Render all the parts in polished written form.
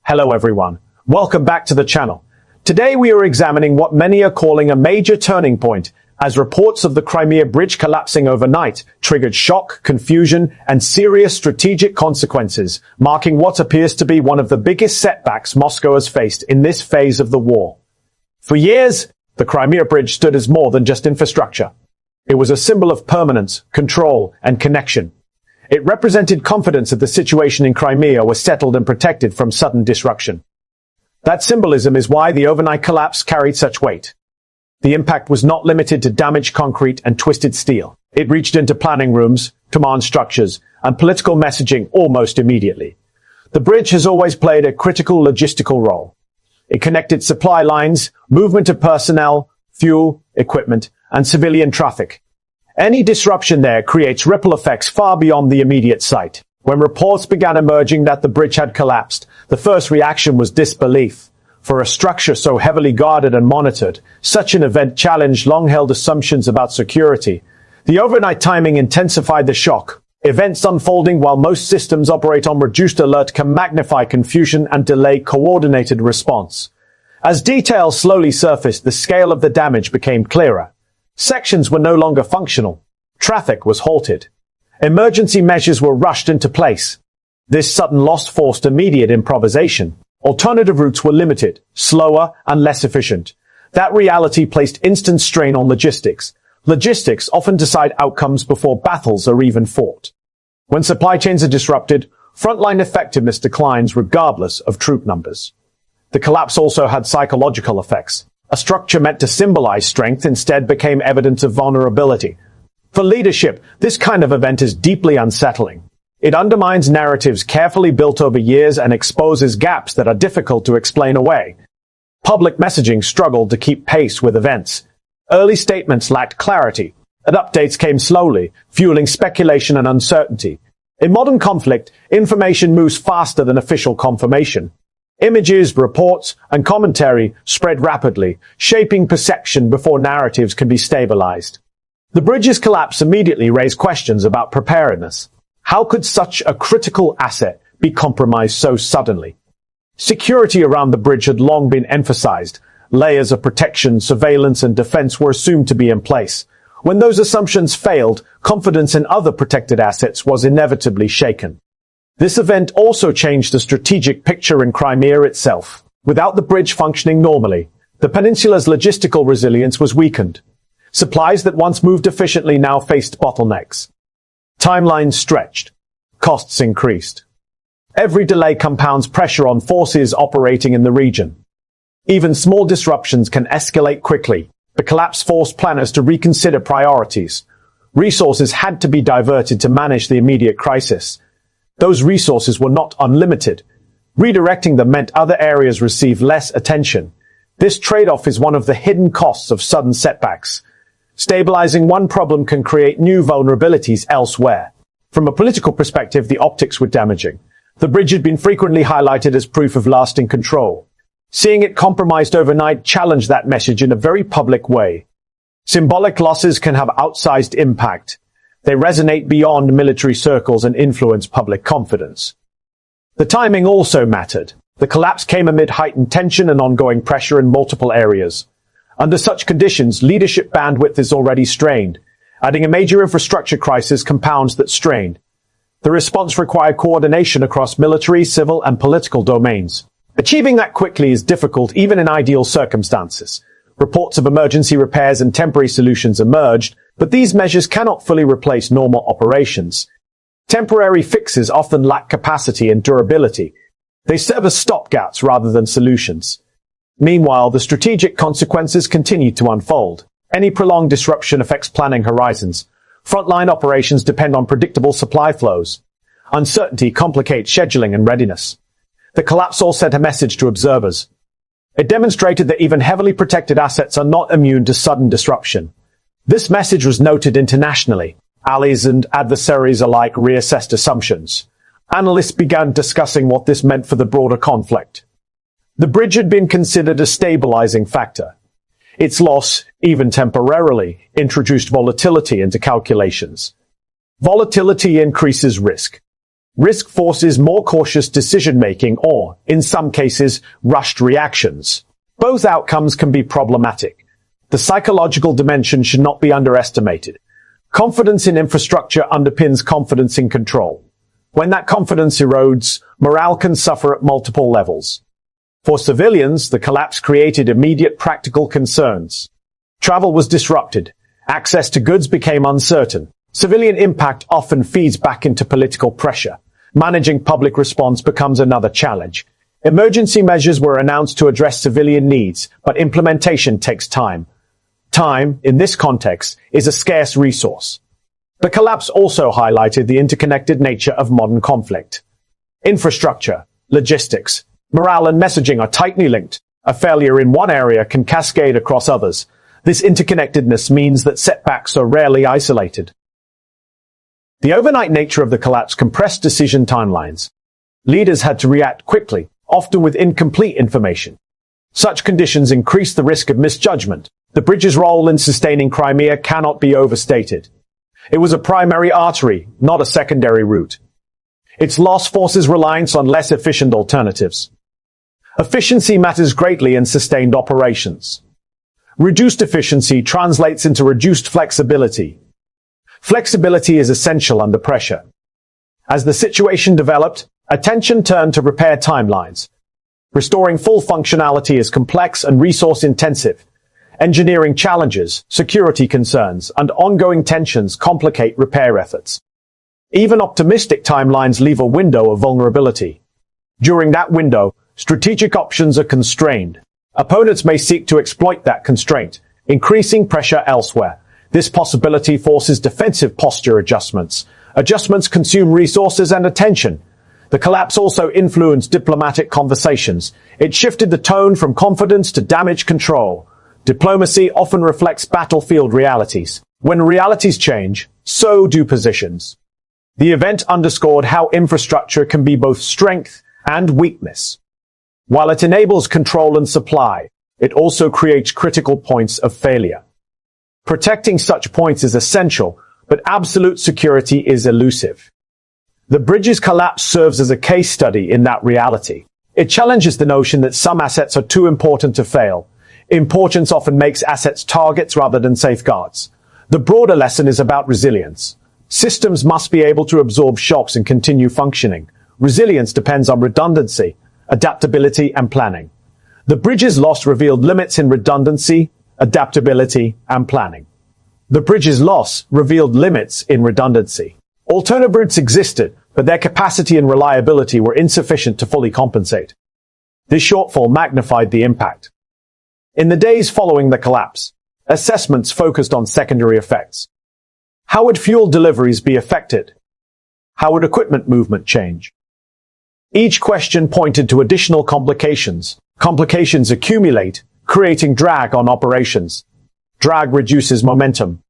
Hello everyone. Welcome back to the channel. Today we are examining what many are calling a major turning point, as reports of the Crimea Bridge collapsing overnight triggered shock, confusion, and serious strategic consequences, marking what appears to be one of the biggest setbacks Moscow has faced in this phase of the war. For years, the Crimea Bridge stood as more than just infrastructure. It was a symbol of permanence, control, and connection. It represented confidence that the situation in Crimea was settled and protected from sudden disruption. That symbolism is why the overnight collapse carried such weight. The impact was not limited to damaged concrete and twisted steel. It reached into planning rooms, command structures, and political messaging almost immediately. The bridge has always played a critical logistical role. It connected supply lines, movement of personnel, fuel, equipment, and civilian traffic. Any disruption there creates ripple effects far beyond the immediate site. When reports began emerging that the bridge had collapsed, the first reaction was disbelief. For a structure so heavily guarded and monitored, such an event challenged long-held assumptions about security. The overnight timing intensified the shock. Events unfolding while most systems operate on reduced alert can magnify confusion and delay coordinated response. As details slowly surfaced, the scale of the damage became clearer. Sections were no longer functional. Traffic was halted. Emergency measures were rushed into place. This sudden loss forced immediate improvisation. Alternative routes were limited, slower, and less efficient. That reality placed instant strain on logistics. Logistics often decide outcomes before battles are even fought. When supply chains are disrupted, frontline effectiveness declines regardless of troop numbers. The collapse also had psychological effects. A structure meant to symbolize strength instead became evidence of vulnerability. For leadership, this kind of event is deeply unsettling. It undermines narratives carefully built over years and exposes gaps that are difficult to explain away. Public messaging struggled to keep pace with events. Early statements lacked clarity, and updates came slowly, fueling speculation and uncertainty. In modern conflict, information moves faster than official confirmation. Images, reports, and commentary spread rapidly, shaping perception before narratives can be stabilized. The bridge's collapse immediately raised questions about preparedness. How could such a critical asset be compromised so suddenly? Security around the bridge had long been emphasized. Layers of protection, surveillance, and defense were assumed to be in place. When those assumptions failed, confidence in other protected assets was inevitably shaken. This event also changed the strategic picture in Crimea itself. Without the bridge functioning normally, the peninsula's logistical resilience was weakened. Supplies that once moved efficiently now faced bottlenecks. Timelines stretched. Costs increased. Every delay compounds pressure on forces operating in the region. Even small disruptions can escalate quickly. The collapse forced planners to reconsider priorities. Resources had to be diverted to manage the immediate crisis. Those resources were not unlimited. Redirecting them meant other areas received less attention. This trade-off is one of the hidden costs of sudden setbacks. Stabilizing one problem can create new vulnerabilities elsewhere. From a political perspective, the optics were damaging. The bridge had been frequently highlighted as proof of lasting control. Seeing it compromised overnight challenged that message in a very public way. Symbolic losses can have outsized impact. They resonate beyond military circles and influence public confidence. The timing also mattered. The collapse came amid heightened tension and ongoing pressure in multiple areas. Under such conditions, leadership bandwidth is already strained. Adding a major infrastructure crisis compounds that strain. The response required coordination across military, civil, and political domains. Achieving that quickly is difficult even in ideal circumstances. Reports of emergency repairs and temporary solutions emerged, but these measures cannot fully replace normal operations. Temporary fixes often lack capacity and durability. They serve as stopgaps rather than solutions. Meanwhile, the strategic consequences continue to unfold. Any prolonged disruption affects planning horizons. Frontline operations depend on predictable supply flows. Uncertainty complicates scheduling and readiness. The collapse also sent a message to observers. It demonstrated that even heavily protected assets are not immune to sudden disruption. This message was noted internationally. Allies and adversaries alike reassessed assumptions. Analysts began discussing what this meant for the broader conflict. The bridge had been considered a stabilizing factor. Its loss, even temporarily, introduced volatility into calculations. Volatility increases risk. Risk forces more cautious decision-making or, in some cases, rushed reactions. Both outcomes can be problematic. The psychological dimension should not be underestimated. Confidence in infrastructure underpins confidence in control. When that confidence erodes, morale can suffer at multiple levels. For civilians, the collapse created immediate practical concerns. Travel was disrupted. Access to goods became uncertain. Civilian impact often feeds back into political pressure. Managing public response becomes another challenge. Emergency measures were announced to address civilian needs, but implementation takes time. Time, in this context, is a scarce resource. The collapse also highlighted the interconnected nature of modern conflict. Infrastructure, logistics, morale and messaging are tightly linked. A failure in one area can cascade across others. This interconnectedness means that setbacks are rarely isolated. The overnight nature of the collapse compressed decision timelines. Leaders had to react quickly, often with incomplete information. Such conditions increased the risk of misjudgment. The bridge's role in sustaining Crimea cannot be overstated. It was a primary artery, not a secondary route. Its loss forces reliance on less efficient alternatives. Efficiency matters greatly in sustained operations. Reduced efficiency translates into reduced flexibility. Flexibility is essential under pressure. As the situation developed, attention turned to repair timelines. Restoring full functionality is complex and resource-intensive. Engineering challenges, security concerns, and ongoing tensions complicate repair efforts. Even optimistic timelines leave a window of vulnerability. During that window, strategic options are constrained. Opponents may seek to exploit that constraint, increasing pressure elsewhere. This possibility forces defensive posture adjustments. Adjustments consume resources and attention. The collapse also influenced diplomatic conversations. It shifted the tone from confidence to damage control. Diplomacy often reflects battlefield realities. When realities change, so do positions. The event underscored how infrastructure can be both strength and weakness. While it enables control and supply, it also creates critical points of failure. Protecting such points is essential, but absolute security is elusive. The bridge's collapse serves as a case study in that reality. It challenges the notion that some assets are too important to fail. Importance often makes assets targets rather than safeguards. The broader lesson is about resilience. Systems must be able to absorb shocks and continue functioning. Resilience depends on redundancy, adaptability, and planning. The bridge's loss revealed limits in redundancy, adaptability, and planning. The bridge's loss revealed limits in redundancy. Alternative routes existed, but their capacity and reliability were insufficient to fully compensate. This shortfall magnified the impact. In the days following the collapse, assessments focused on secondary effects. How would fuel deliveries be affected? How would equipment movement change? Each question pointed to additional complications. Complications accumulate, creating drag on operations. Drag reduces momentum.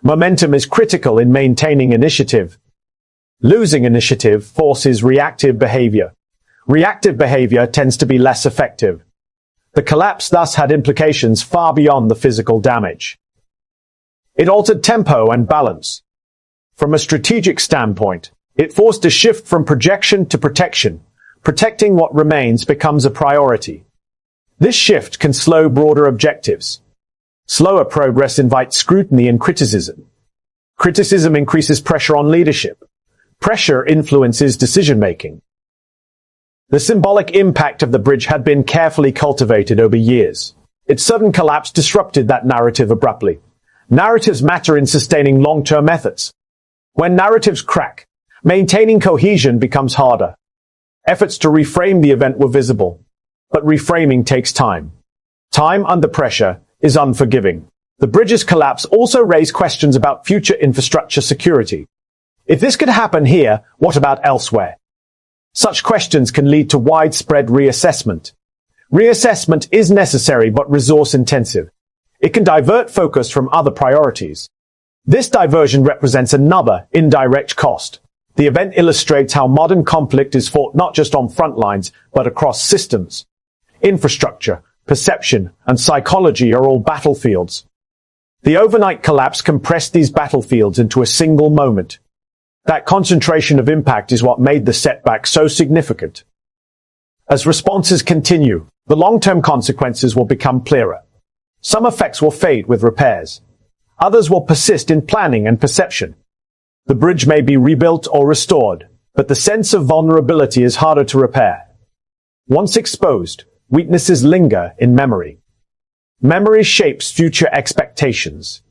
Momentum is critical in maintaining initiative. Losing initiative forces reactive behavior. Reactive behavior tends to be less effective. The collapse thus had implications far beyond the physical damage. It altered tempo and balance. From a strategic standpoint, it forced a shift from projection to protection. Protecting what remains becomes a priority. This shift can slow broader objectives. Slower progress invites scrutiny and criticism. Criticism increases pressure on leadership. Pressure influences decision-making. The symbolic impact of the bridge had been carefully cultivated over years. Its sudden collapse disrupted that narrative abruptly. Narratives matter in sustaining long-term efforts. When narratives crack, maintaining cohesion becomes harder. Efforts to reframe the event were visible, but reframing takes time. Time under pressure is unforgiving. The bridge's collapse also raised questions about future infrastructure security. If this could happen here, what about elsewhere? Such questions can lead to widespread reassessment. Reassessment is necessary but resource-intensive. It can divert focus from other priorities. This diversion represents another indirect cost. The event illustrates how modern conflict is fought not just on front lines, but across systems. Infrastructure, perception, and psychology are all battlefields. The overnight collapse compressed these battlefields into a single moment. That concentration of impact is what made the setback so significant. As responses continue, the long-term consequences will become clearer. Some effects will fade with repairs. Others will persist in planning and perception. The bridge may be rebuilt or restored, but the sense of vulnerability is harder to repair. Once exposed, weaknesses linger in memory. Memory shapes future expectations.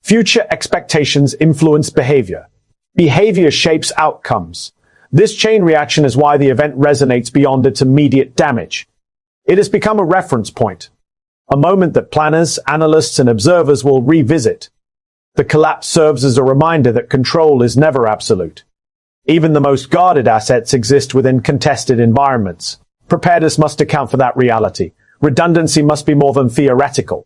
Future expectations influence behavior. Behavior shapes outcomes. This chain reaction is why the event resonates beyond its immediate damage. It has become a reference point, a moment that planners, analysts, and observers will revisit. The collapse serves as a reminder that control is never absolute. Even the most guarded assets exist within contested environments. Preparedness must account for that reality. Redundancy must be more than theoretical.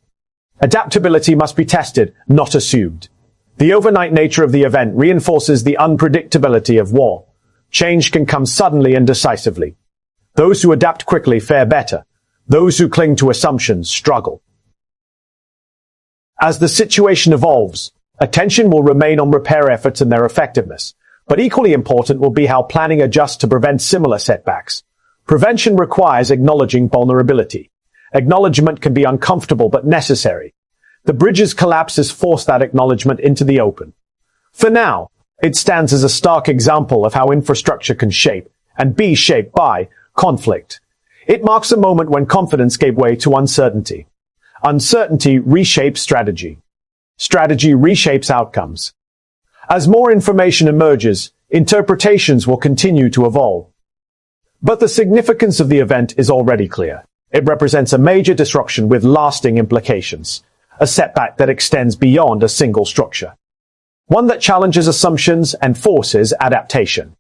Adaptability must be tested, not assumed. The overnight nature of the event reinforces the unpredictability of war. Change can come suddenly and decisively. Those who adapt quickly fare better. Those who cling to assumptions struggle. As the situation evolves, attention will remain on repair efforts and their effectiveness. But equally important will be how planning adjusts to prevent similar setbacks. Prevention requires acknowledging vulnerability. Acknowledgement can be uncomfortable but necessary. The bridge's collapse has forced that acknowledgement into the open. For now, it stands as a stark example of how infrastructure can shape and be shaped by conflict. It marks a moment when confidence gave way to uncertainty. Uncertainty reshapes strategy. Strategy reshapes outcomes. As more information emerges, interpretations will continue to evolve. But the significance of the event is already clear. It represents a major disruption with lasting implications. A setback that extends beyond a single structure. One that challenges assumptions and forces adaptation.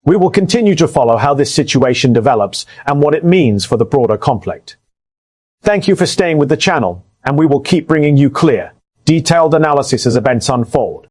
We will continue to follow how this situation develops and what it means for the broader conflict. Thank you for staying with the channel, and we will keep bringing you clear, detailed analysis as events unfold.